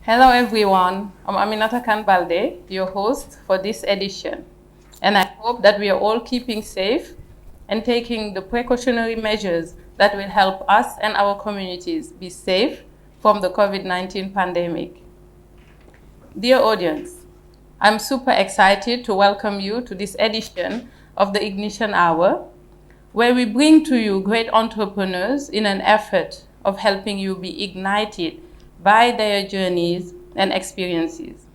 Hello everyone, I'm Aminata Kanbalde, your host for this edition, and I hope that we are all keeping safe and taking the precautionary measures that will help us and our communities be safe from the COVID-19 pandemic. Dear audience, I'm super excited to welcome you to this edition of the Ignition Hour, where we bring to you great entrepreneurs in an effort of helping you be ignited by their journeys and experiences.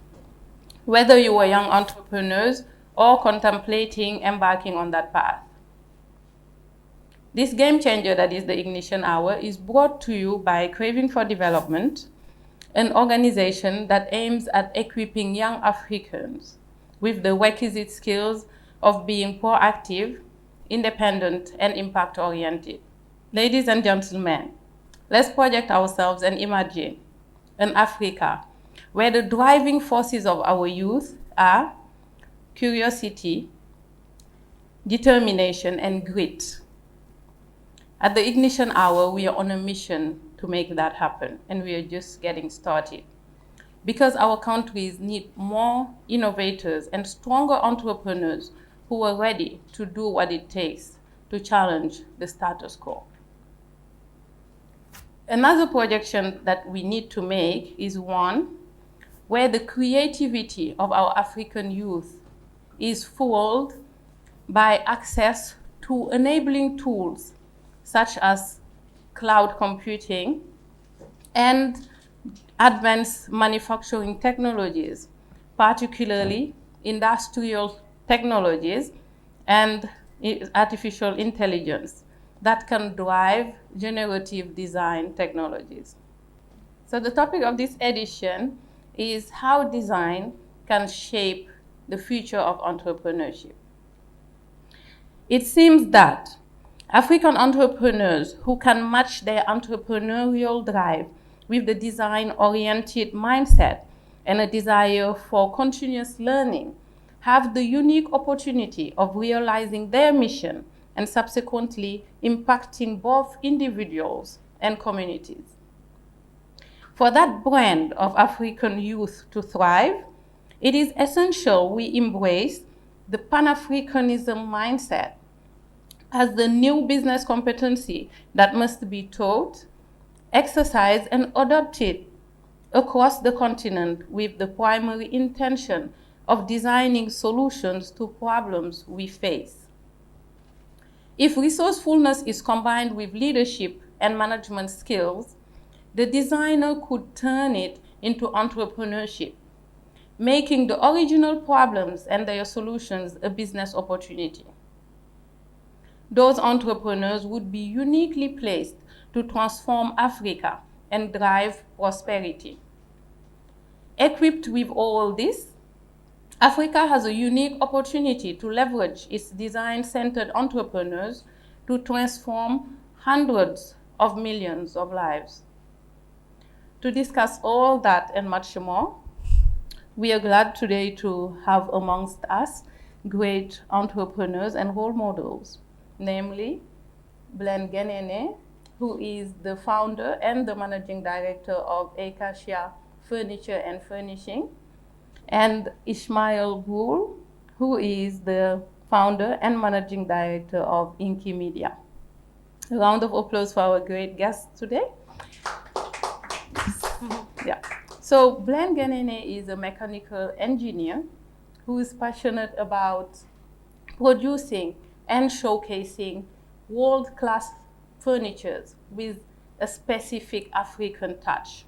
Whether you are young entrepreneurs or contemplating embarking on that path. This game changer that is the Ignition Hour is brought to you by Craving for Development, an organization that aims at equipping young Africans with the requisite skills of being proactive, independent, and impact-oriented. Ladies and gentlemen, let's project ourselves and imagine an Africa where the driving forces of our youth are curiosity, determination, and grit. At the Ignition Hour, we are on a mission to make that happen, and we are just getting started. Because our countries need more innovators and stronger entrepreneurs who are ready to do what it takes to challenge the status quo. Another projection that we need to make is one where the creativity of our African youth is fueled by access to enabling tools such as cloud computing and advanced manufacturing technologies, particularly industrial technologies and artificial intelligence that can drive generative design technologies. So the topic of this edition is how design can shape the future of entrepreneurship. It seems that African entrepreneurs who can match their entrepreneurial drive with the design-oriented mindset and a desire for continuous learning have the unique opportunity of realizing their mission and subsequently impacting both individuals and communities. For that brand of African youth to thrive, it is essential we embrace the Pan-Africanism mindset as the new business competency that must be taught, exercised, and adopted across the continent with the primary intention of designing solutions to problems we face. If resourcefulness is combined with leadership and management skills, the designer could turn it into entrepreneurship, making the original problems and their solutions a business opportunity. Those entrepreneurs would be uniquely placed to transform Africa and drive prosperity. Equipped with all this, Africa has a unique opportunity to leverage its design-centered entrepreneurs to transform hundreds of millions of lives. To discuss all that and much more, we are glad today to have amongst us great entrepreneurs and role models, namely Blen Genene, who is the founder and the managing director of Acacia Furniture and Furnishing, and Ishmael Bull, who is the founder and managing director of Inky Media. A round of applause for our great guests today. Yeah. So Blen Genene is a mechanical engineer who is passionate about producing and showcasing world-class furniture with a specific African touch.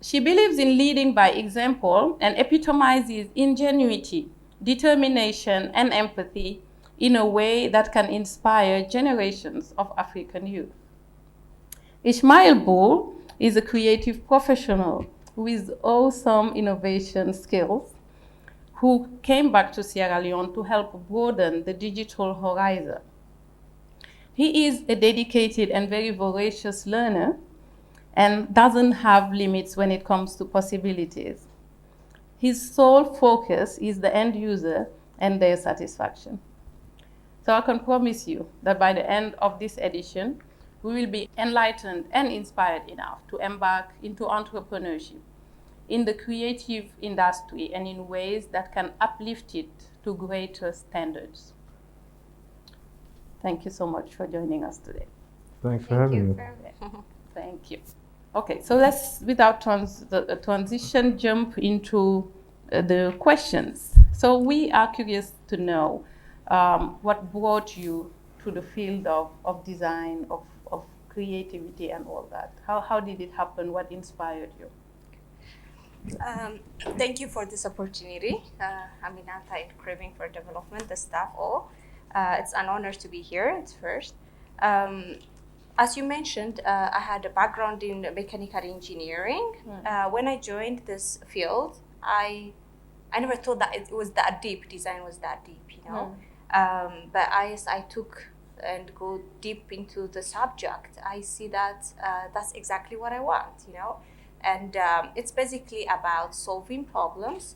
She believes in leading by example and epitomizes ingenuity, determination, and empathy in a way that can inspire generations of African youth. Ishmael Bull is a creative professional with awesome innovation skills who came back to Sierra Leone to help broaden the digital horizon. He is a dedicated and very voracious learner and doesn't have limits when it comes to possibilities. His sole focus is the end user and their satisfaction. So I can promise you that by the end of this edition, we will be enlightened and inspired enough to embark into entrepreneurship in the creative industry and in ways that can uplift it to greater standards. Thank you so much for joining us today. Thanks for having me. Thank you. Okay, so let's, without transition, jump into the questions. So we are curious to know what brought you to the field of design, of creativity and all that. How did it happen? What inspired you? Thank you for this opportunity. Aminata and Craving for Development, the staff all. It's an honor to be here at first. As you mentioned, I had a background in mechanical engineering. When I joined this field, I never thought that it was that deep. Design was that deep, you know. But as I took and go deep into the subject, I see that that's exactly what I want, you know. And it's basically about solving problems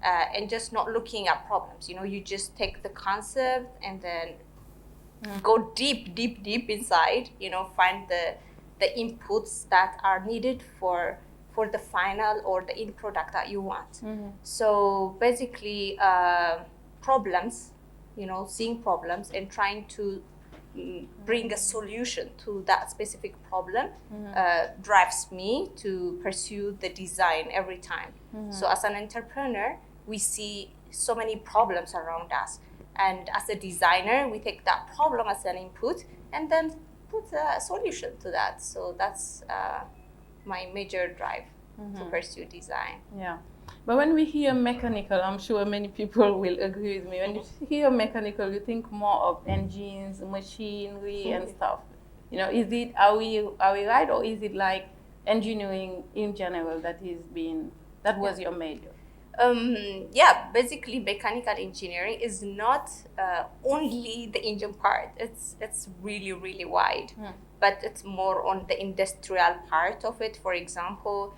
and just not looking at problems. You know, you just take the concept and then go deep inside, you know, find the inputs that are needed for the final or the end product that you want. So basically problems, you know, seeing problems and trying to bring a solution to that specific problem drives me to pursue the design every time. So as an entrepreneur, we see so many problems around us. And as a designer, we take that problem as an input and then put a solution to that. So that's my major drive to pursue design. Yeah. But when we hear mechanical, I'm sure many people will agree with me. When you hear mechanical, you think more of engines, machinery, and stuff. You know, are we right, or is it like engineering in general that was your major? Yeah, basically mechanical engineering is not only the engine part. It's really wide, but it's more on the industrial part of it. For example,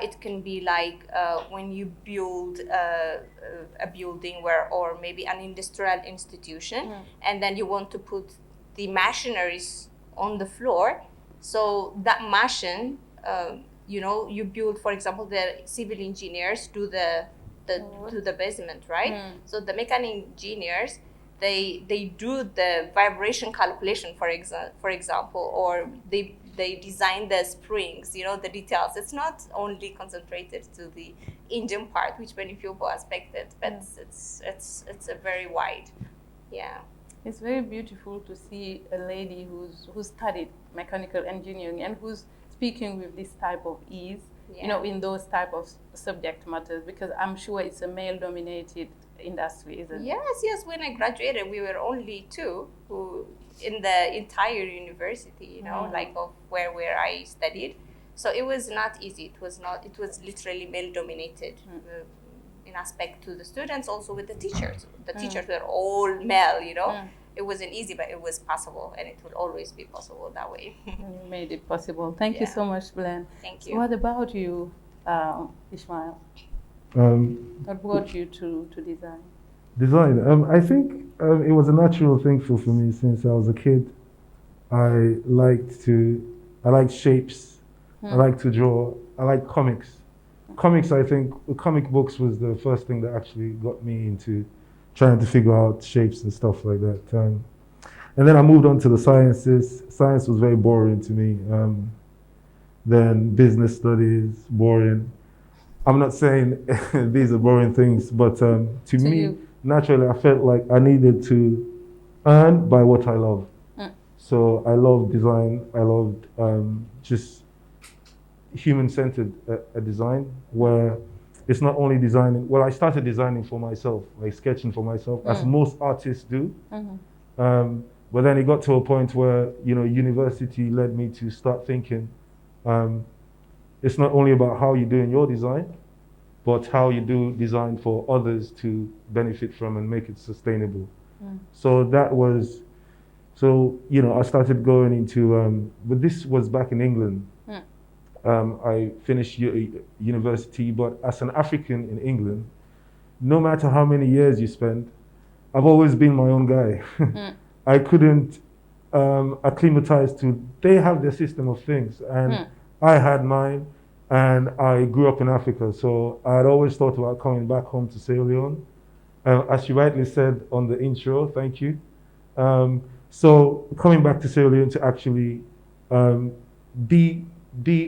it can be like when you build a building or maybe an industrial institution, and then you want to put the machineries on the floor. So that machine, you know, you build, for example, the civil engineers do the basement, right? So the mechanical engineers, they do the vibration calculation, for example, or they design the springs, you know, the details. It's not only concentrated to the engine part, which many people expected, but it's a very wide, yeah. It's very beautiful to see a lady who studied mechanical engineering and who's speaking with this type of ease, you know, in those type of subject matters, because I'm sure it's a male-dominated industry, isn't it? Yes. When I graduated, we were only two who in the entire university, you know, like of where I studied. So it was not easy. It was literally male-dominated in aspect to the students, also with the teachers. The teachers were all male, you know. It wasn't easy, but it was possible, and it will always be possible that way. You made it possible. Thank you so much, Blen. Thank you. So what about you, Ishmael? What brought you to design? Design. I think it was a natural thing for me since I was a kid. I liked shapes. I like to draw. I like comics. Comics, I think, comic books was the first thing that actually got me into trying to figure out shapes and stuff like that. And then I moved on to the sciences. Science was very boring to me. Then business studies, boring. I'm not saying these are boring things, but to me, naturally, I felt like I needed to earn by what I love. So I loved design. I loved just human-centered design, where it's not only designing. Well, I started designing for myself, like sketching for myself, as most artists do. But then it got to a point where, you know, university led me to start thinking, it's not only about how you're doing your design, but how you do design for others to benefit from and make it sustainable. So you know, I started going into, but this was back in England. I finished university, but as an African in England, no matter how many years you spend, I've always been my own guy. I couldn't acclimatize to, they have their system of things, and I had mine, and I grew up in Africa, so I had always thought about coming back home to Sierra Leone. As you rightly said on the intro, thank you. So coming back to Sierra Leone to actually um, be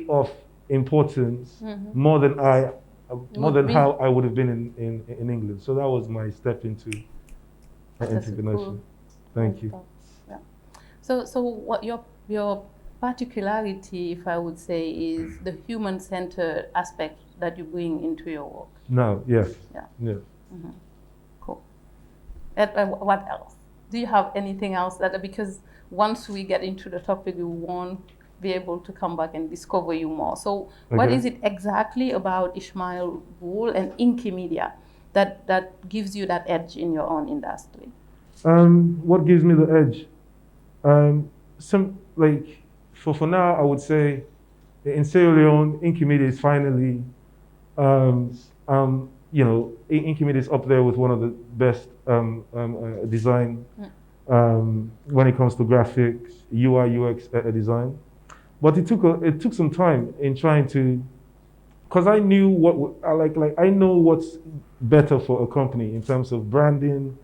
of importance more than how I would have been in England. So that was my step into entrepreneurship. Cool. Thank you. Yeah. So what your particularity, if I would say, is the human-centered aspect that you bring into your work. No, yes. Yeah. Yes. Cool. And what else? Do you have anything else because once we get into the topic, we won't be able to come back and discover you more. So what is it exactly about Ishmael Bull and Inky that gives you that edge in your own industry? What gives me the edge? For now, I would say in Sierra Leone, Inky is finally, Inky is up there with one of the best design when it comes to graphics, UI, UX design. But it took some time in trying to, because I knew I know what's better for a company in terms of branding,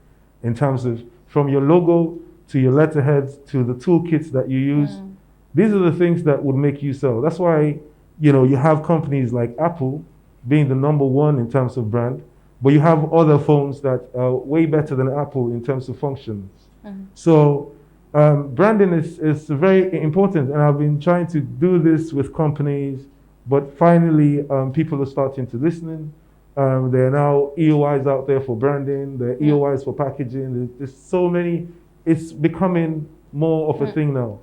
in terms of from your logo to your letterheads to the toolkits that you use. These are the things that would make you sell. That's why, you have companies like Apple being the number one in terms of brand, but you have other phones that are way better than Apple in terms of functions. So branding is very important, and I've been trying to do this with companies, but finally people are starting to listen. There are now EOIs out there for branding, there are EOIs for packaging. There's so many. It's becoming more of a thing now.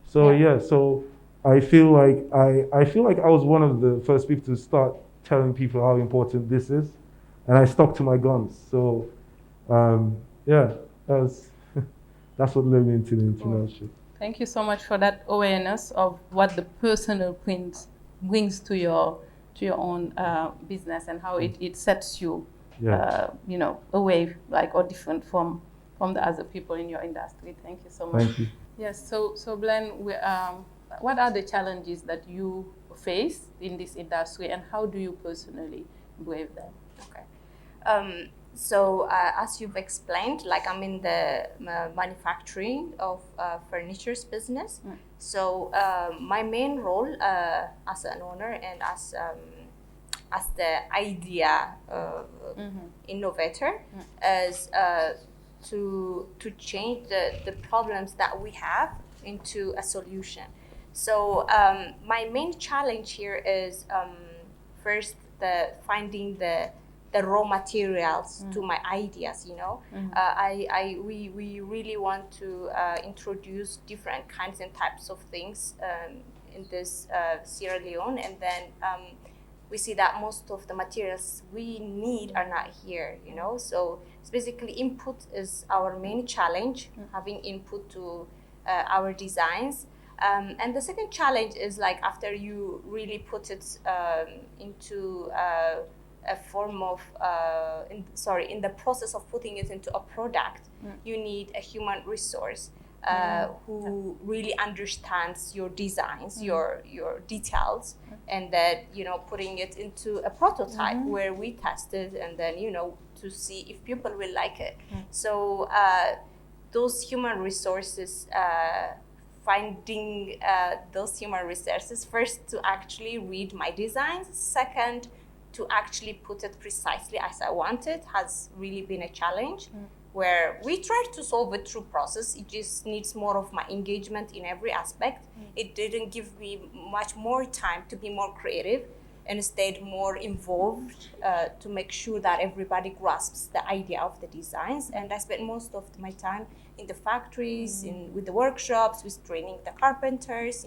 So so I feel like I was one of the first people to start telling people how important this is, and I stuck to my guns. So that's what led me into the entrepreneurship. Thank you so much for that awareness of what the personal brings to your own business and how it sets you away or different from the other people in your industry. Thank you so much. Thank you. Yes, so Blen, what are the challenges that you face in this industry, and how do you personally brave them? Okay. So as you've explained, I'm in the manufacturing of furnitures business. So my main role as an owner and as the idea innovator is to change the problems that we have into a solution. So my main challenge here is first finding the raw materials to my ideas. We really want to introduce different kinds and types of things in this Sierra Leone, and then we see that most of the materials we need are not here, So it's basically input is our main challenge, having input to our designs. And the second challenge is after you really put it into a form of, in the process of putting it into a product, you need a human resource who really understands your designs, your details, and that putting it into a prototype where we test it, and then to see if people will like it. So those human resources, finding those human resources, first to actually read my designs, second to actually put it precisely as I want it, has really been a challenge. Where we try to solve it through process. It just needs more of my engagement in every aspect. It didn't give me much more time to be more creative, and instead more involved to make sure that everybody grasps the idea of the designs. And I spent most of my time in the factories, with the workshops, with training the carpenters,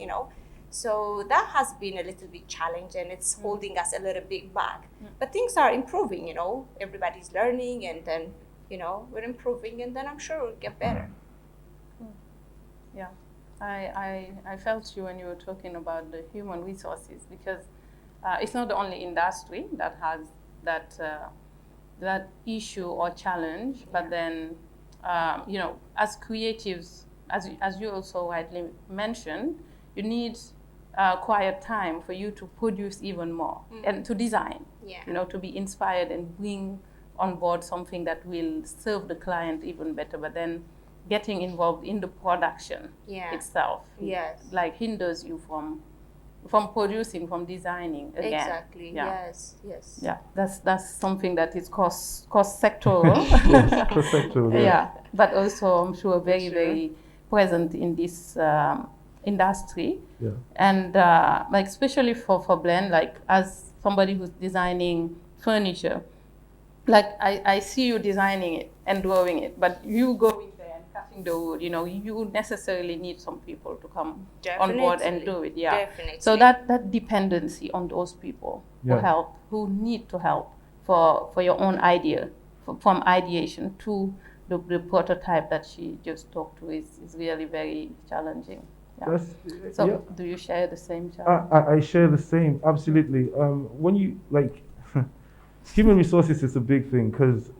So that has been a little bit challenge, and it's holding us a little bit back. But things are improving, Everybody's learning, and then we're improving, and then I'm sure we'll get better. Yeah, I felt you when you were talking about the human resources, because it's not the only industry that has that issue or challenge, but then as creatives, as you also rightly mentioned, you need quiet time for you to produce even more and to design, to be inspired and bring on board something that will serve the client even better. But then getting involved in the production itself, like hinders you from producing, from designing again. Exactly. Yes. Yeah, that's something that is cross sectoral. Yes, cross-sectoral. Yeah, but also I'm sure very present in this industry. Yeah. And like especially for Blen, like as somebody who's designing furniture, like I see you designing it and drawing it, but you going there and cutting the wood, you necessarily need some people to come on board and do it. Yeah. Definitely. So that dependency on those people who need to help for your own idea, from ideation to the prototype that she just talked to is really very challenging. Yeah. So do you share the same challenge? I share the same, absolutely. When you human resources is a big thing because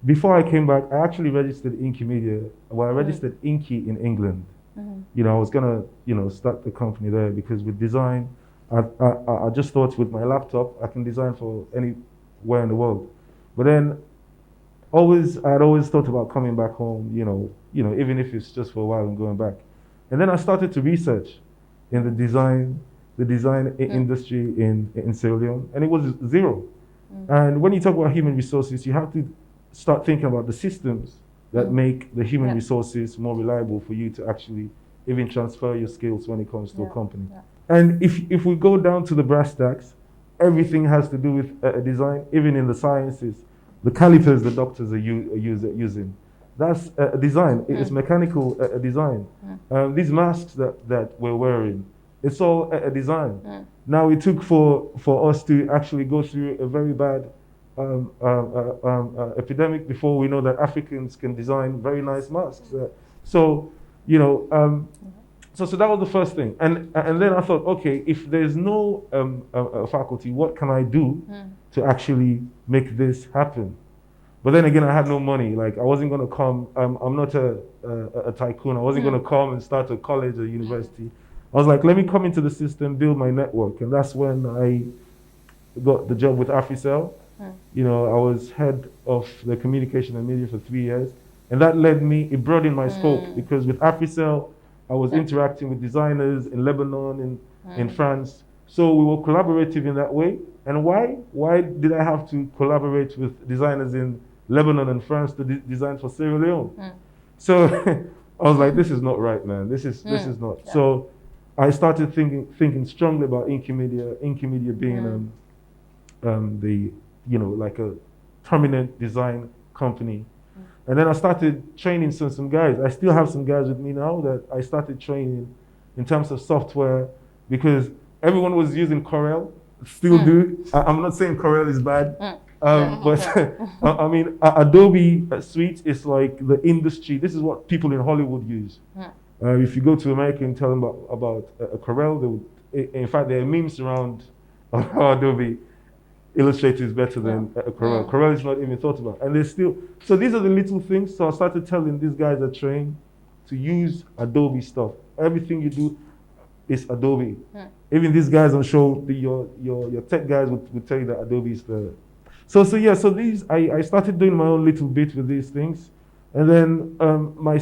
before I came back, I actually registered Inky Media. Well, I registered Inky in England. I was gonna start the company there because with design, I just thought with my laptop I can design for anywhere in the world. But then I'd always thought about coming back home. Even if it's just for a while and going back. And then I started to research in the design industry in Sierra Leone, and it was zero. And when you talk about human resources, you have to start thinking about the systems that make the human resources more reliable for you to actually even transfer your skills when it comes to a company. And if we go down to the brass tacks, everything has to do with design, even in the sciences. The calipers the doctors are using, that's a design. It's mechanical design. These masks that we're wearing, it's all a design. Now it took for us to actually go through a very bad epidemic before we know that Africans can design very nice masks. So that was the first thing. And then I thought, okay, if there's no faculty, what can I do to actually make this happen? But then again, I had no money. Like I wasn't going to come. I'm not a tycoon. I wasn't going to come and start a college or university. I was like, let me come into the system, build my network, and that's when I got the job with AfriCell. I was head of the communication and media for 3 years, and that it broadened my scope because with AfriCell, I was interacting with designers in Lebanon, in France. So we were collaborative in that way. And why? Why did I have to collaborate with designers in Lebanon and France to design for Sierra Leone? So I was like, this is not right, man. This is not. Yeah. So I started thinking strongly about Inky Media. Inky Media being like a prominent design company. And then I started training some guys. I still have some guys with me now that I started training in terms of software because everyone was using Corel, still do. I'm not saying Corel is bad, but I mean, Adobe Suite is like the industry. This is what people in Hollywood use. If you go to America and tell them about Corel, in fact, there are memes around how Adobe Illustrator is better than Corel. Corel is not even thought about. And there's still, so these are the little things. So I started telling these guys that train to use Adobe stuff. Everything you do is Adobe. Even these guys, I'm sure your tech guys would tell you that Adobe is the. So these, I started doing my own little bit with these things. And then my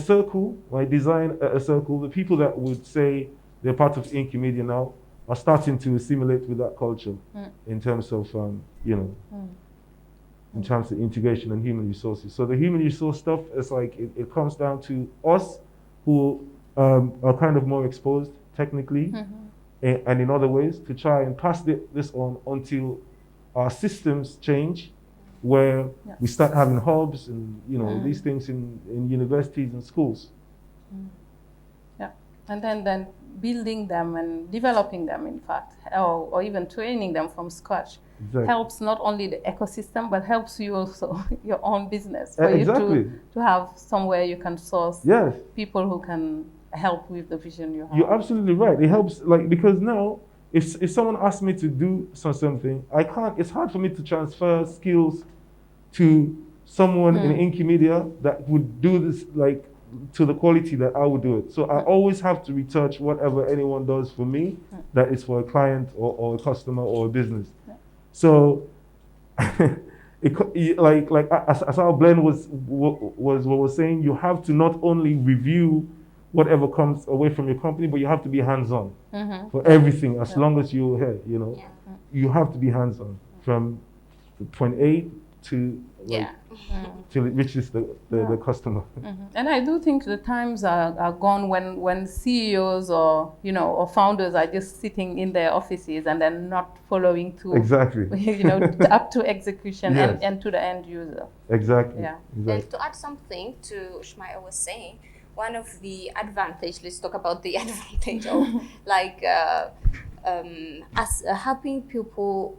design circle, the people that would say they're part of Inky Media now, are starting to assimilate with that culture in terms of, in terms of integration and human resources. So the human resource stuff is like, it comes down to us who are kind of more exposed technically and in other ways to try and pass this on until our systems change, where we start having hubs and, these things in universities and schools. Yeah, and then building them and developing them, in fact, or even training them from scratch helps not only the ecosystem, but helps you also your own business. For you to have somewhere you can source people who can help with the vision you have. You're absolutely right. It helps, because now, if someone asks me to do something, I can't, it's hard for me to transfer skills to someone in Inky Media that would do this, to the quality that I would do it. So I always have to retouch whatever anyone does for me that is for a client or a customer or a business. So as our Blen was saying, you have to not only review whatever comes away from your company, but you have to be hands-on for everything. As long as you're here, you know, you have to be hands-on from point A to till it reaches the customer. And I do think the times are gone when CEOs or or founders are just sitting in their offices and then not following through up to execution and to the end user. Exactly. Yeah. Exactly. And to add something to Ishmael was saying, one of the advantage, let's talk about the advantage of like as helping people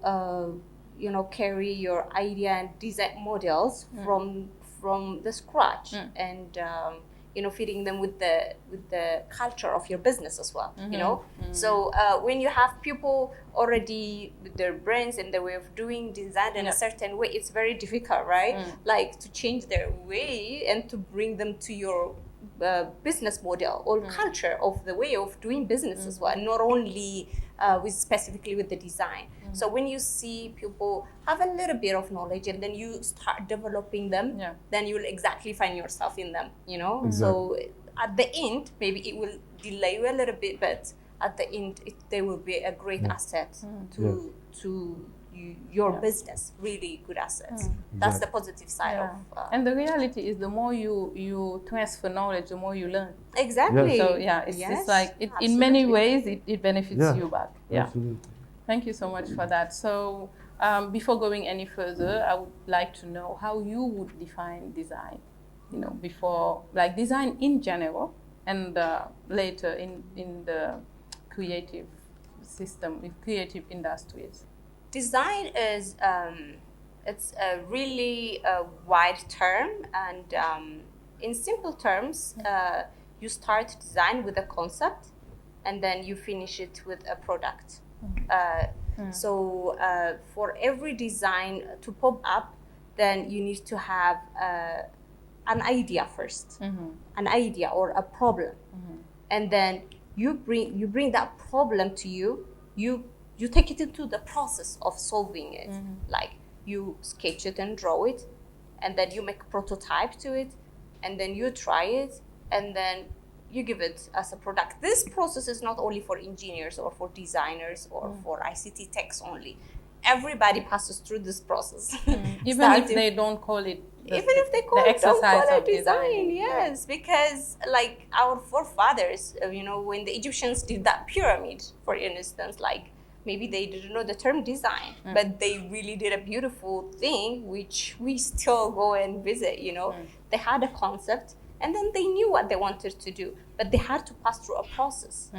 carry your idea and design models from the scratch and feeding them with the culture of your business as well. So when you have people already with their brains and their way of doing design in a certain way, it's very difficult, right? Like to change their way and to bring them to your business model or culture of the way of doing business as well, not only specifically with the design. So when you see people have a little bit of knowledge and then you start developing them, then you'll exactly find yourself in them, Exactly. So at the end, maybe it will delay you a little bit, but at the end, they will be a great asset to your business, really good assets. That's the positive side of. And the reality is, the more you transfer knowledge, the more you learn. Exactly. So it's like in many ways it benefits you back. Yeah. Absolutely. Thank you so much for that. So before going any further, I would like to know how you would define design. Before like design in general, and later in the creative system, with creative industries. Design is it's a really wide term, and in simple terms, you start design with a concept, and then you finish it with a product. So for every design to pop up, then you need to have an idea first, an idea or a problem, and then you bring that problem to you take it into the process of solving it. Like you sketch it and draw it, and then you make a prototype to it, and then you try it, and then you give it as a product. This process is not only for engineers or for designers or for ICT techs only. Everybody passes through this process. Even if they don't call it even if they call it, don't call it design, yes, because like our forefathers, when the Egyptians did that pyramid, for instance, like maybe they didn't know the term design, but they really did a beautiful thing, which we still go and visit, They had a concept, and then they knew what they wanted to do, but they had to pass through a process,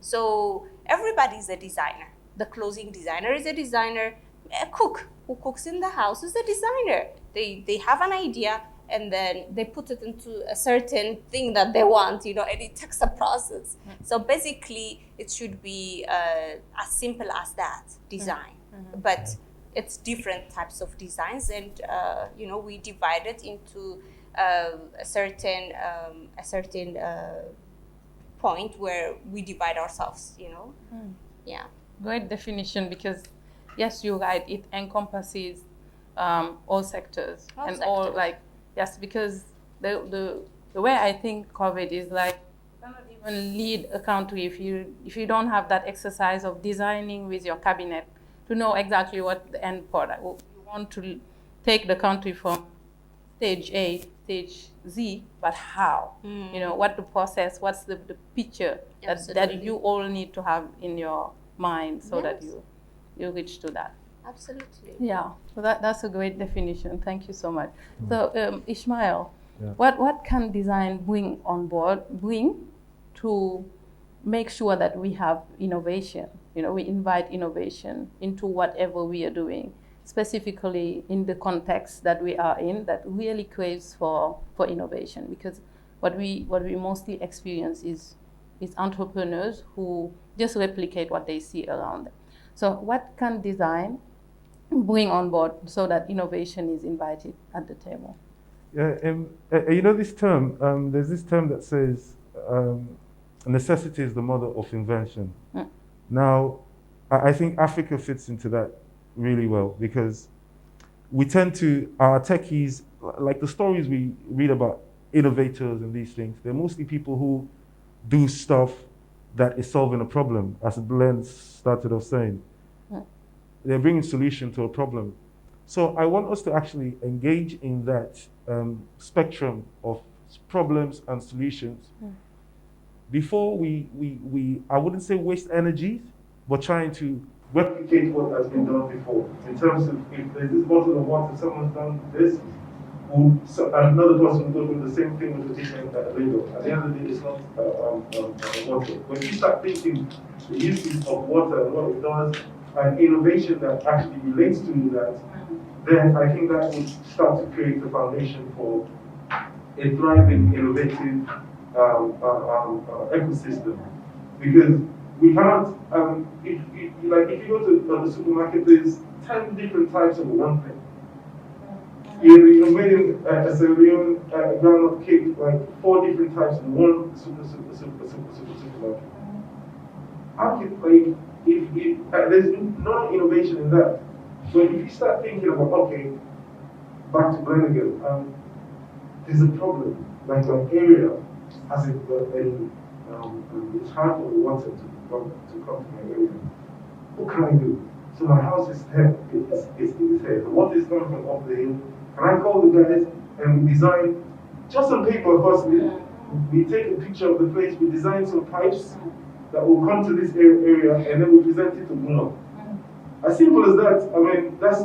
So everybody's a designer. The clothing designer is a designer. A cook who cooks in the house is a designer. They have an idea, and then they put it into a certain thing that they want, and it takes a process. So basically, it should be as simple as that, design. But it's different types of designs, and we divide it into a certain point where we divide ourselves. Yeah. Great definition, because yes, you're right. It encompasses all sectors all because the way I think of it is like you cannot even lead a country if you don't have that exercise of designing with your cabinet to know exactly what the end product. You want to take the country from stage A to stage Z, but how? What the process? What's the picture that you all need to have in your mind so that you reach to that. Absolutely. Yeah, so that's a great definition. Thank you so much. So Ishmael, what can design bring to make sure that we have innovation? We invite innovation into whatever we are doing, specifically in the context that we are in, that really craves for innovation. Because what we mostly experience is entrepreneurs who just replicate what they see around them. So what can design bring on board so that innovation is invited at the table? Yeah, you know this term, there's this term that says necessity is the mother of invention. Mm. Now, I think Africa fits into that really well because we tend to, our techies, like the stories we read about innovators and these things, they're mostly people who do stuff that is solving a problem, as Blen started off saying. Mm. They're bringing solution to a problem. So I want us to actually engage in that spectrum of problems and solutions before we, I wouldn't say waste energy, but trying to replicate what has been done before. In terms of if there's this bottle of water, someone's done this, another person will do the same thing with a different label. At the end of the day, it's not water. When you start thinking the uses of water and what it does, and innovation that actually relates to that, then I think that would start to create the foundation for a thriving, innovative ecosystem. Because we can't, if you go to the supermarket, there's 10 different types of one thing. You're making a Sierra Leone groundnut cake, like 4 different types in one supermarket. How can, like, if there's no innovation in that. So if you start thinking about, okay, back to Blen again, there's a problem, like an area hasn't got any, it's hard for the water to come to my area. What can I do? So my house is here, it's here. The water is coming from up the hill. Can I call the guys and we design, just on paper, of course, we take a picture of the place, we design some pipes that will come to this area and then we present it to Bruno. As simple as that, I mean, that's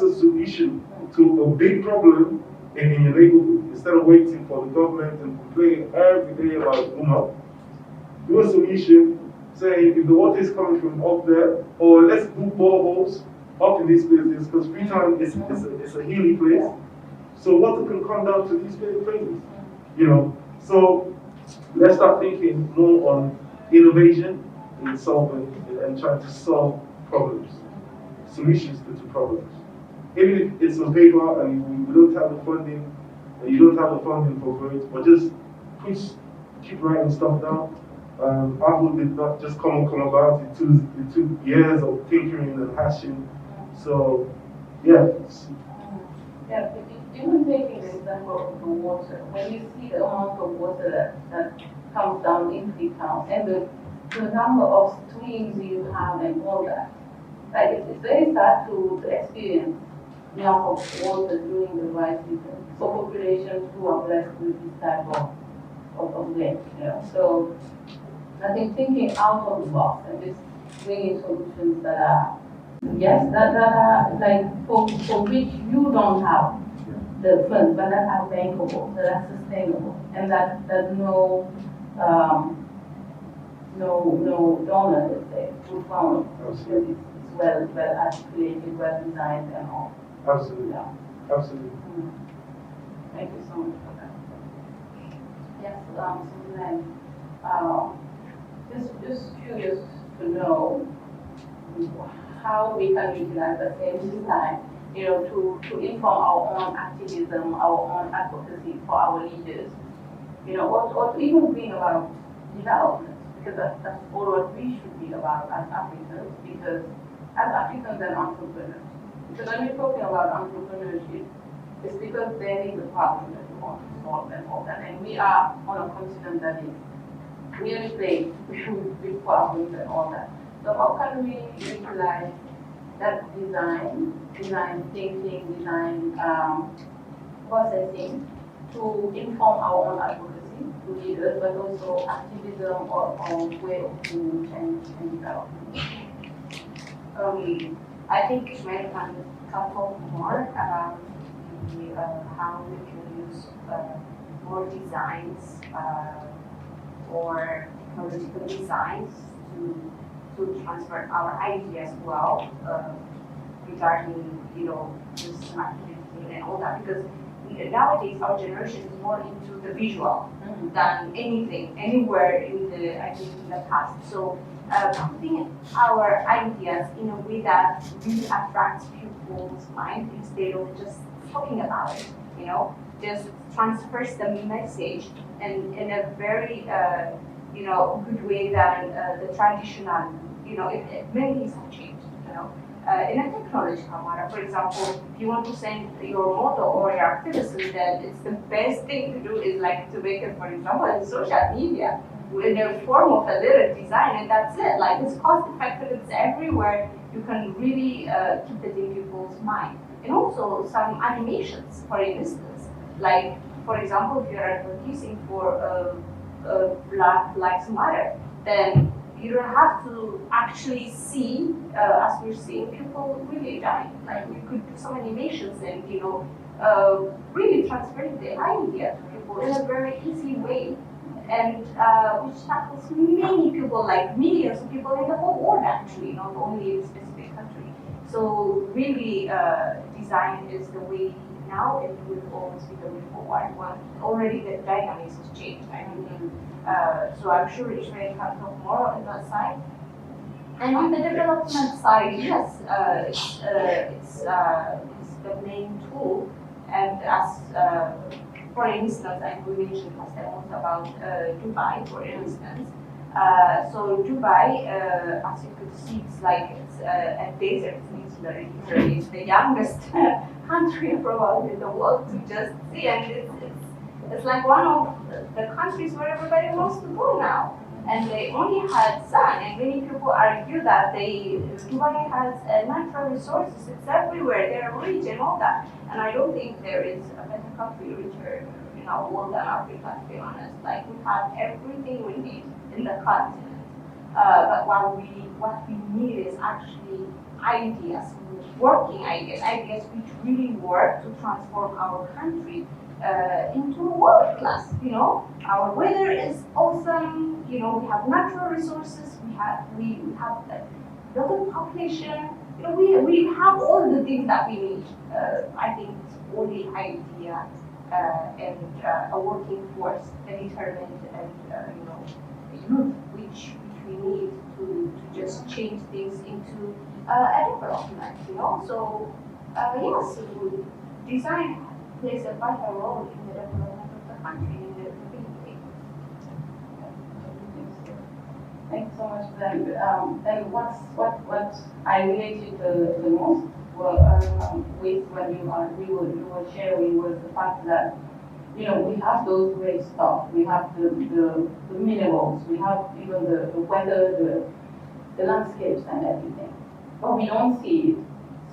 a solution to a big problem in your neighborhood. Instead of waiting for the government and complaining every day about Bruno, do a solution saying if the water is coming from up there, or let's do boreholes up in these places, because Freetown is a hilly place. So water can come down to these places, you know. So let's start thinking more on innovation in solving and trying to solve problems, solutions to problems. Even if it's on paper and we don't have the funding, and you don't have the funding for it, but just keep writing stuff down. Apple did not just come about. It took years of tinkering and hashing. So, yeah. Yeah, even taking the example of the water, when you see the amount of water that comes down in Freetown and the number of streams you have and all that, like it's very sad to experience lack of water during the dry season for populations who are blessed with this type of land, you know. So I think thinking out of the box and just bringing solutions that are, yes, that are like for which you don't have the funds, but that are bankable, that are sustainable, and that no donor, let's say, would fund because it's well articulated, well designed, and all. Absolutely. Yeah. Absolutely. Thank you so much for that. Yes, so then, just curious to know how we can utilize the same design, you know, to inform our own activism, our own advocacy for our leaders, you know, or to even bring about development, because that's all what we should be about as Africans, because as Africans and entrepreneurs, because when we're talking about entrepreneurship, it's because there is a problem that we want to solve and all that, and we are on a continent that is really plagued with problems and all that. So how can we utilize that design thinking, design processing to inform our own advocacy to leaders, but also activism or way of doing and development? I think Ishmael can talk more about how we can use more designs or technological designs to transfer our ideas well regarding, you know, this activity and all that, because nowadays our generation is more into the visual than anything anywhere in the, I think, in the past. So putting our ideas in a way that really attracts people's mind instead of just talking about it, you know. just transfers the message in a very good way than the traditional. Many things have changed. In a technological matter, for example, if you want to send your model or your activism, then it's the best thing to do is like to make it, for example, in social media in the form of a little design, and that's it. Like it's cost effective, it's everywhere. You can really keep it in people's mind. And also some animations, for instance, like for example, if you're advocating for Black Lives Matter, then you don't have to actually see, as we're seeing, people really dying. Like we could do some animations and really transferring the idea to people in a very easy way, and which tackles many people, like millions of people in the whole world actually, not only in a specific country. So really, design is the way now, and will always be the way forward. Well, already the dynamics has changed. So I'm sure Ishmael can talk more on that side. And on the development side, yes, it's the main tool. And as, for instance, I we mentioned last time about Dubai, for instance. So Dubai, as you could see, it's like it's a desert. It's the youngest country probably in the world to just see, and it's like one of the countries where everybody wants to go now. And they only had sun, and many people argue that Dubai has natural resources. It's everywhere. They're rich and all that. And I don't think there is a better country richer in our world than Africa, to be honest. Like we have everything we need in the continent. But what we need is actually ideas, working ideas which really work to transform our country into world class. Our weather is awesome. We have natural resources. We have a lot of population. We have all the things that we need. I think it's only idea and a working force, a determined and youth which we need to just change things into a development. So yes, design plays a vital role in the development of the country in the community. Thanks so much, Blen. And what I related the most with when we were sharing was the fact that we have those great stuff. We have the minerals. We have even the weather, the landscapes and everything, but we don't see it.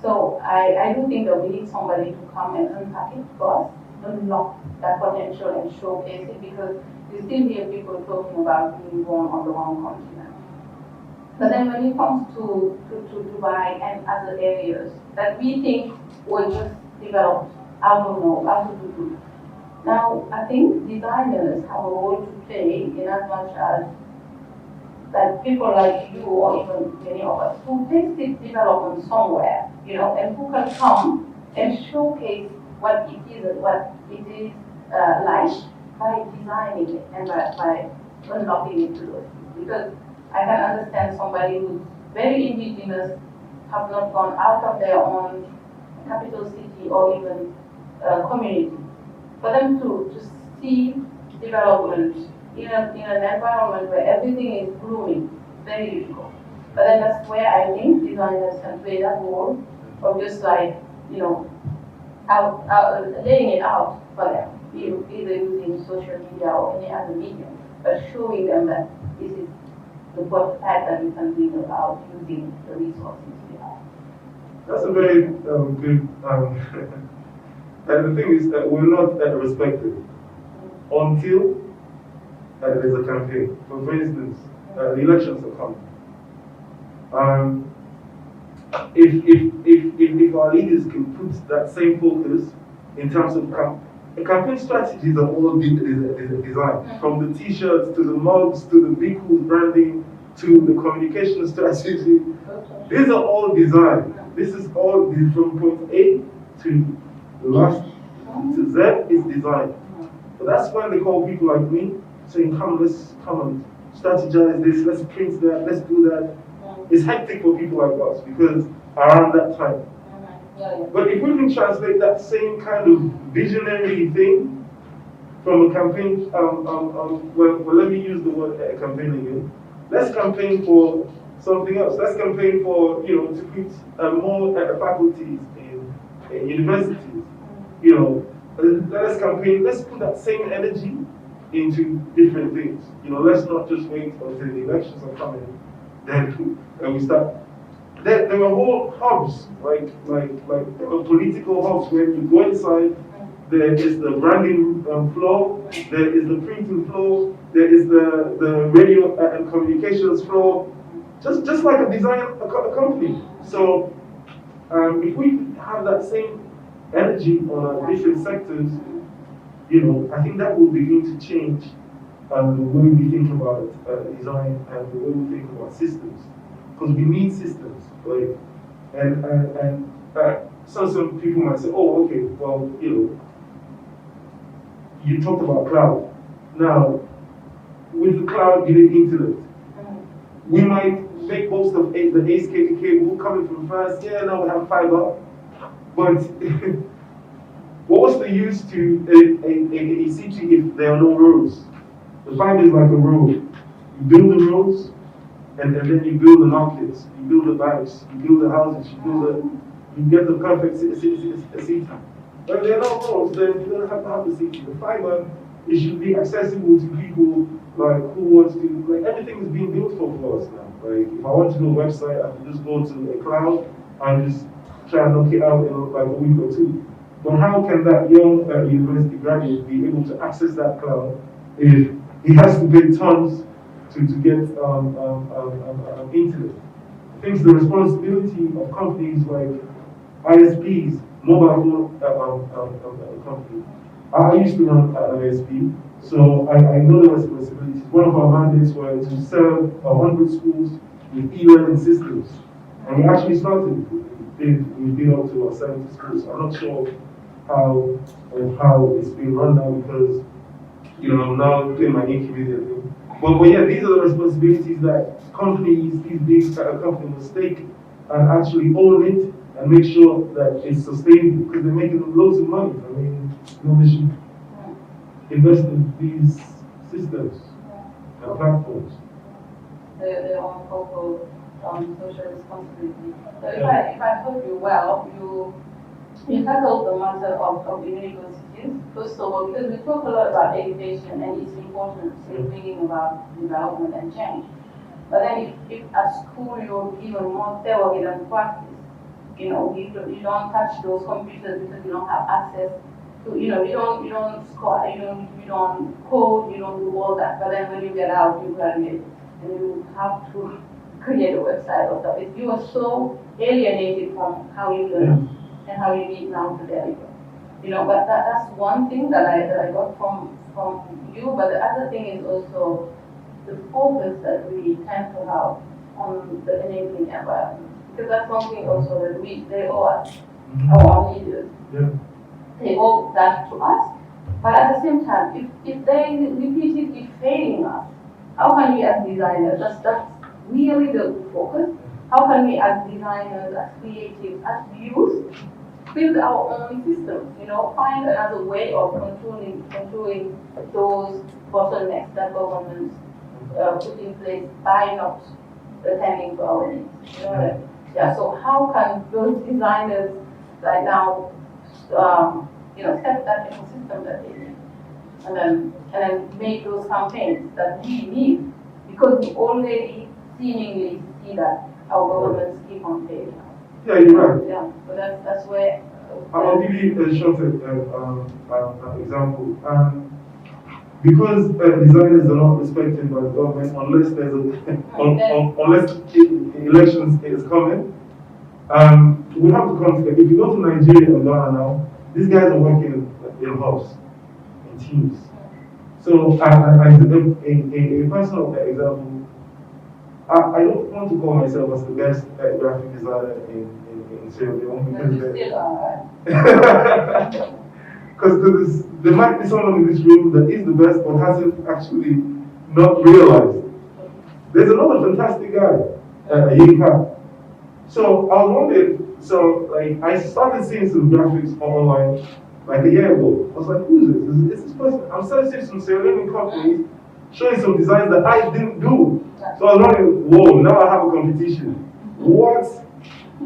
So I do think that we need somebody to come and unpack it for us, unlock that potential and showcase it, because you still hear people talking about being born on the wrong continent. But then when it comes to Dubai and other areas that we think were just developed out of the blue. Now, I think designers have a role to play in as much as that people like you or even many of us who take this development somewhere, and who can come and showcase what it is and what it is like by designing it and by unlocking it to those people. Because I can understand somebody who's very indigenous, have not gone out of their own capital city or even community. For them to see development in an environment where everything is blooming, very difficult. But then that's where I think designers can play that role of just like, laying it out for them, either using social media or any other medium, but showing them that this is the prototype that you can bring about using the resources we have. That's a very good, and the thing is that we're not that respected until there's a campaign. So for instance, the elections are coming. If our leaders can put that same focus in terms of campaign strategies are all designed, from the t-shirts to the mugs to the vehicles branding to the communication strategy. These are all designed. This is all from point A to the last to Z is designed. So that's why they call people like me saying, let's come and strategize this, let's print that, let's do that. It's hectic for people like us because around that time. But if we can translate that same kind of visionary thing from a campaign, well, let me use the word campaign again. Let's campaign for something else. Let's campaign for, to put more faculties in universities. Let's campaign, let's put that same energy into different things. Let's not just wait until the elections are coming, then we start. There were whole hubs, like there were political hubs where you go inside. There is the branding floor, there is the printing floor, there is the radio and communications floor, just like a design a company. So if we have that same energy on our different sectors, I think that will begin to change the way we think about design and the way we think about systems. Because we need systems, right? And so some people might say, oh, okay, well, you talked about cloud. Now, with the cloud, you need internet. We might make most of the ACE cable coming from France. Yeah, now we have fiber. But what was the use to a city if there are no roads? The fiber is like a road. You build the roads, and then you build the markets, you build the banks, you build the houses, you get the perfect city. But if there are no roads, then you don't have to have the city. The fiber, it should be accessible to people who wants to, everything is being built for us now. If I want to do a website, I can just go to a cloud and just try and knock it out in a week or two. But how can that young university graduate be able to access that cloud if he has to pay tons to get internet? I think it's the responsibility of companies like ISPs, mobile phone companies. I used to run an ISP, so I know the responsibilities. One of our mandates was to serve 100 schools with e-learning systems. And we actually started. We've been up to 70 schools. I'm not sure how it's being run now because I'm now doing my incubator thing. But yeah, these are the responsibilities that companies, these big companies must take and actually own it and make sure that it's sustainable because they're making loads of money. I mean, they should invest in these systems and platforms. Their own corporate social responsibility. So if I heard you well, you tackled the matter of universities, first of all, because we talk a lot about education and its importance in bringing about development and change. But then if at school you're given more theory than practice, you don't touch those computers because you don't have access to, you don't score, you don't code, you don't do all that. But then when you get out, you graduate and you have to create a website or something. You are so alienated from how you learn and how you need now to deliver. But that's one thing that I got from you. But the other thing is also the focus that we tend to have on the enabling environment. Because that's something also that they owe us, our leaders. Yeah. They owe that to us. But at the same time, if they repeatedly failing us, how can we as designers, that's really the focus, how can we as designers, as creatives, as youth, build our own systems, find another way of controlling those bottlenecks that governments put in place by not attending to our needs. Yeah, so how can those designers right now, set that ecosystem that they need, and then make those campaigns that we need, because we already seemingly see that our governments keep on failing us. Yeah, you're right. Yeah, so that's where. I'll give you a short example. Because designers are not respected by the government unless there's unless elections is coming. We have to come together. If you go to Nigeria and Ghana now, these guys are working in hubs, in teams. So a personal example, I don't want to call myself as the best graphic designer in Sierra Leone because there might be someone in this room that is the best but hasn't actually not realized. There's another fantastic guy, Yinka. So I was wondering, So like I started seeing some graphics online like a year ago. I was like, who's this? Is this person? I'm starting seeing some Sierra Leonean companies showing some designs that I didn't do. So I was wondering, whoa, now I have a competition. What?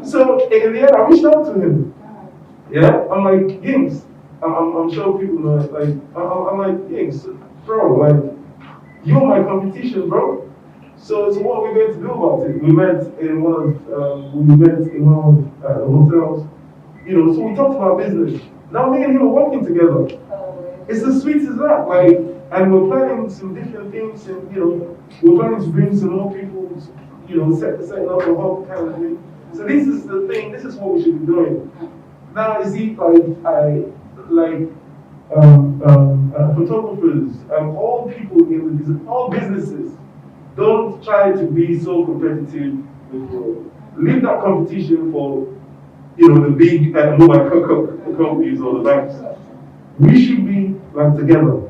So in the end, I reached out to him. Yeah, I'm like, Yings. I'm sure people know. Like, I'm like, Yings, bro. Like, you're my competition, bro. So what are we going to do about it? We met in one of hotels. So we talked about business. Now me and him are working together. It's as sweet as that. Like, and we're planning some different things, and we're planning to bring some more people. Setting up a hub kind of thing. So this is the thing. This is what we should be doing. Now, you see, photographers, all people in the business, all businesses, don't try to be so competitive with you. Leave that competition for, the big mobile companies or the banks. We should be like together.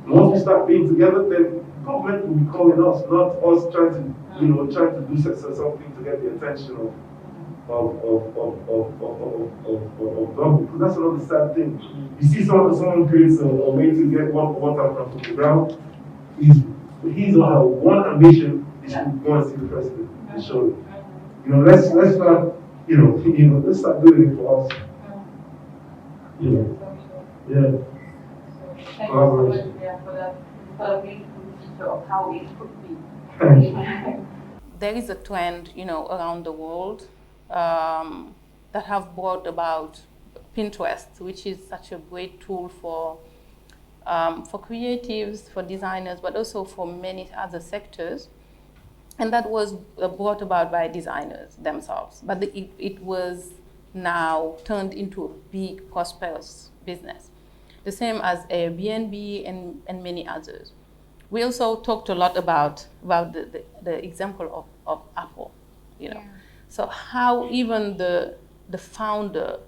Once we start being together, then government will be calling us, not us trying to do something to get the attention of government. Because that's another sad thing. You see someone creates a way to get water from the ground. His or her one ambition is to go and see the president and show it. Let's not let's start doing it for us. Yeah. Thank you so much for the beautiful picture of how it could be. Thank you. There is a trend, around the world that have brought about Pinterest, which is such a great tool for creatives, for designers, but also for many other sectors. And that was brought about by designers themselves. But it was now turned into a big, prosperous business. The same as Airbnb and many others. We also talked a lot about the example of Apple, Yeah. So how even the founder,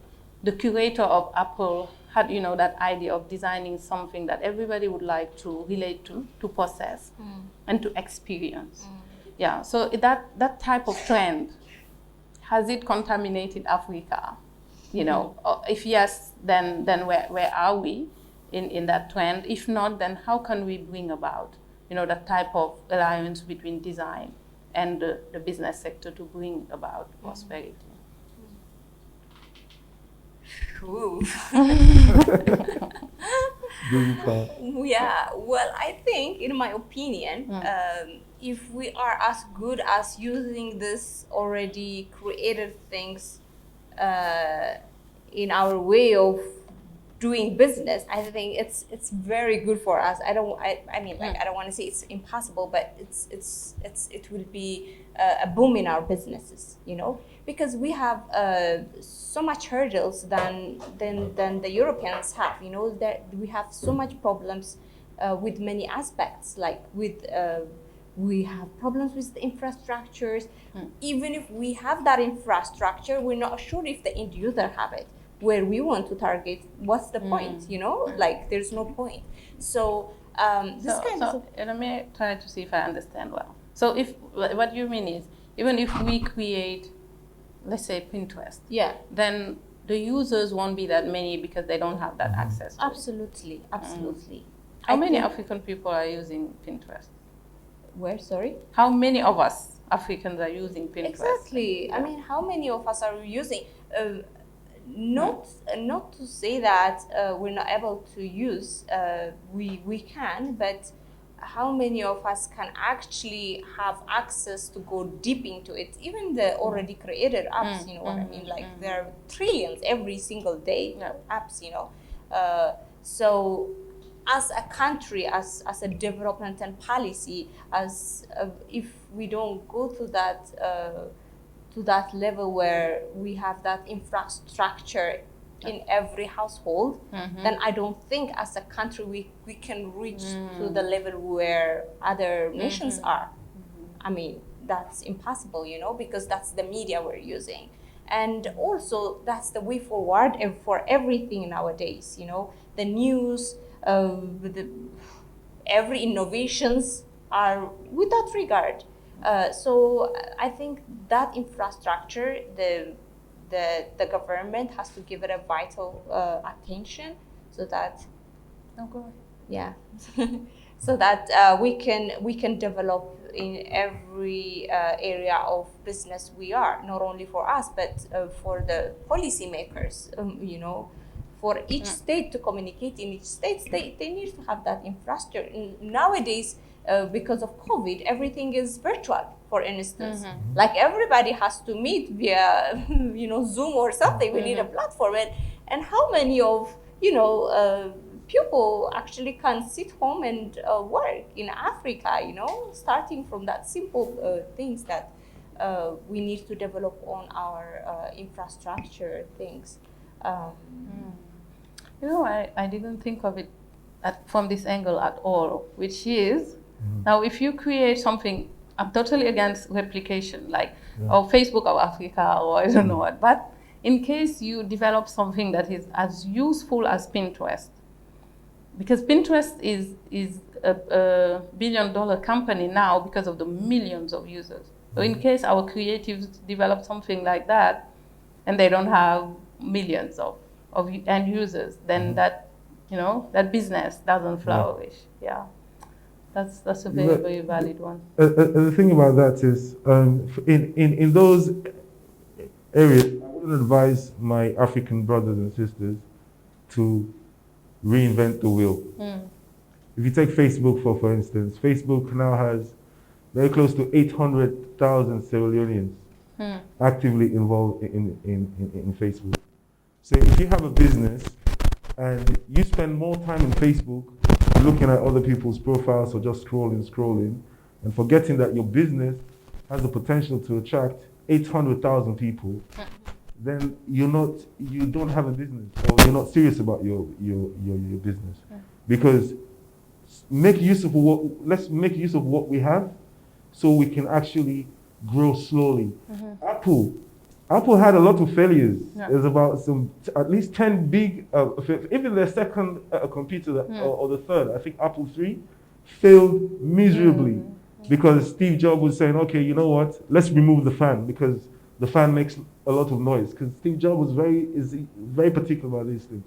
the curator of Apple had, that idea of designing something that everybody would like to relate to possess, and to experience. Yeah, so that type of trend, has it contaminated Africa? If yes, then where are we in that trend? If not, then how can we bring about, that type of alliance between design and the business sector to bring about prosperity? Ooh. Good Yeah, well, I think, in my opinion, if we are as good as using this already created things in our way of doing business, I think it's very good for us. I don't want to say it's impossible, but it will be a boom in our businesses, because we have so much hurdles than the Europeans have. That we have so much problems with many aspects, like we have problems with the infrastructures. Even if we have that infrastructure, we're not sure if the end user have it. Where we want to target, what's the point? Like there's no point. So let me try to see if I understand well. So if what you mean is, even if we create, let's say, Pinterest, then the users won't be that many because they don't have that access to absolutely. How many African people are using Pinterest? Where, sorry? How many of us Africans are using Pinterest? Exactly. I mean, how many of us are using? Not to say that we're not able to use. We can, but how many of us can actually have access to go deep into it? Even the already created apps, you know what I mean? Like there are trillions every single day apps, So as a country, as a development and policy, if we don't go to that level where we have that infrastructure in every household, then I don't think as a country we can reach to the level where other nations are. I mean, that's impossible, because that's the media we're using. And also, that's the way forward for everything nowadays, the news, every innovations are with that regard. So I think that infrastructure, the government has to give it a vital attention so that yeah so that we can develop in every area of business we are, not only for us but for the policymakers, for each state to communicate in each state. They need to have that infrastructure. Nowadays, because of COVID, everything is virtual. For instance, like everybody has to meet via Zoom or something. We need a platform, and how many of people actually can sit home and work in Africa, starting from that simple things that we need to develop on our infrastructure things. I didn't think of it from this angle at all, which is, now if you create something, I'm totally against replication, like Facebook of Africa or I don't know what, but in case you develop something that is as useful as Pinterest, because Pinterest is a $1 billion company now because of the millions of users. So in case our creatives develop something like that, and they don't have millions of end users, then that business doesn't flourish. That's a very, very valid one. The thing about that is, in those areas, I wouldn't advise my African brothers and sisters to reinvent the wheel. If you take Facebook for instance, Facebook now has very close to 800,000 Sierra Leoneans actively involved in Facebook. So if you have a business and you spend more time in Facebook looking at other people's profiles or just scrolling and forgetting that your business has the potential to attract 800,000 people, then you don't have a business, or you're not serious about your business. Because let's make use of what we have so we can actually grow slowly. Apple had a lot of failures. There's about at least 10 big, even their second computer or the third, I think Apple III, failed miserably because Steve Jobs was saying, okay, you know what, let's remove the fan because the fan makes a lot of noise. Because Steve Jobs is very particular about these things.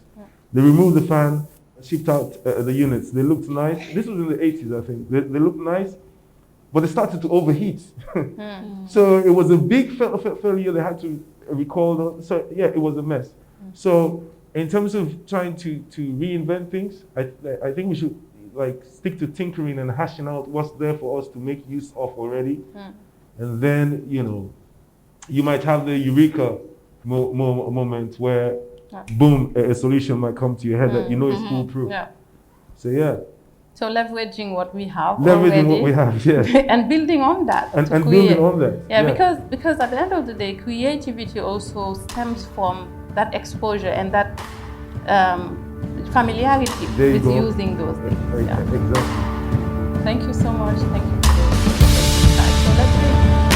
They removed the fan, shipped out the units. They looked nice. This was in the 80s, I think. They looked nice, but they started to overheat. So it was a big failure. They had to recall. So yeah, it was a mess. So in terms of trying to reinvent things, I think we should stick to tinkering and hashing out what's there for us to make use of already. And then, you might have the eureka moment where, boom, a solution might come to your head that is foolproof. So yeah. So leveraging what we have what we have, yes. And building on that. And building on that. Yeah, because at the end of the day, creativity also stems from that exposure and that familiarity with using those things. Exactly. Thank you so much. Thank you for the insight. So let's